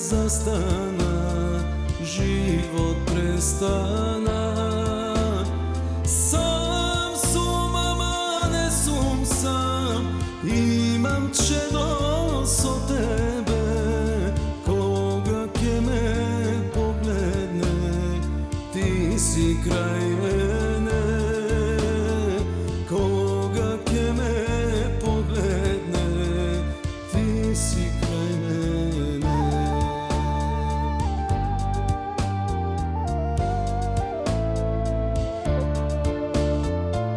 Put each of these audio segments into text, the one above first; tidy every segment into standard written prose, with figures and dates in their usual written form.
Zastana, život prestana. Sam sum, ama ne sum sam, imam čedos od tebe. Koga ke me pogledne, ti si kraj mene. Koga ke me pogledne, ti si kraj mene.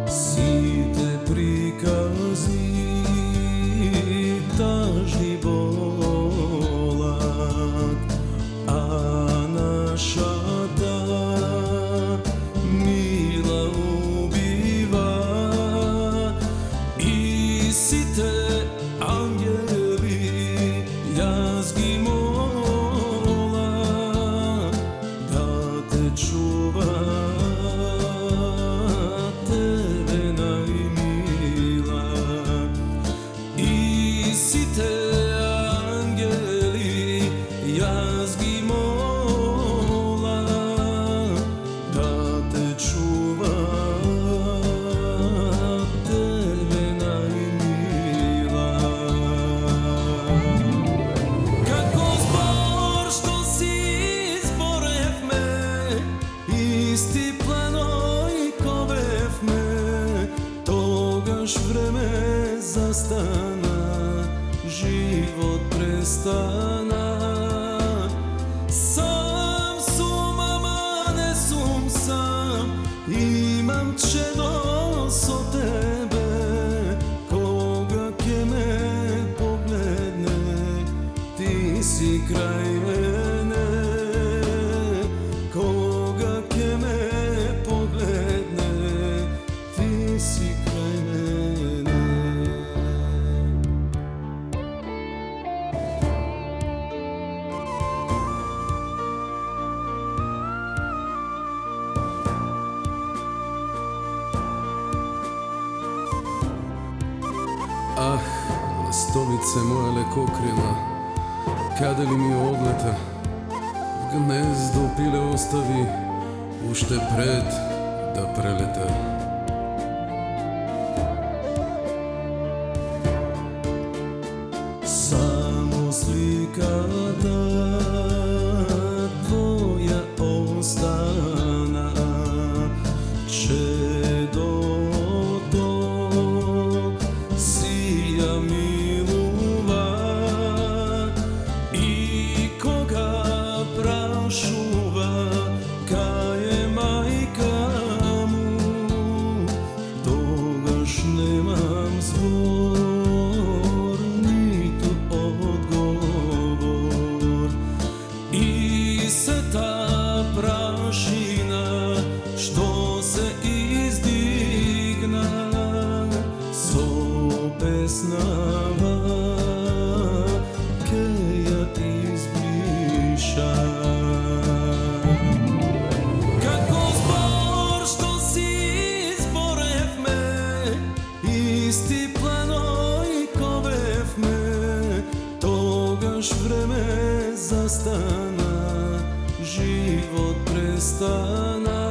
Сите прикази тажни болат, а нашата мила убива. И сите ангели јас ги мола да те чуват. Сите ангели јас ги мола да те чуват, тебе најмила. Како збор што си изборевме, исти планови ковевме, тогаш време застана, život prestana. Sam sum, ama ne sum sam, imam čedos od tebe. Koga ke me pogledne, ti si kraj mene. Koga ke me pogledne, ti si kraj mene. Ах, ластовице моја лекокрила, каде ли ми одлета? В гнездо пиле остави, уште пред да прелета. Само сликата твоја остана, чедото сија милува. И кога прашува кај е мајка му, тогаш немам збор, ниту одговор. И сета прашина што се издигна, со песнава ке ја избриша. Како збор што си изборевме, исти планови ковевме, тогаш време застана, живот престана.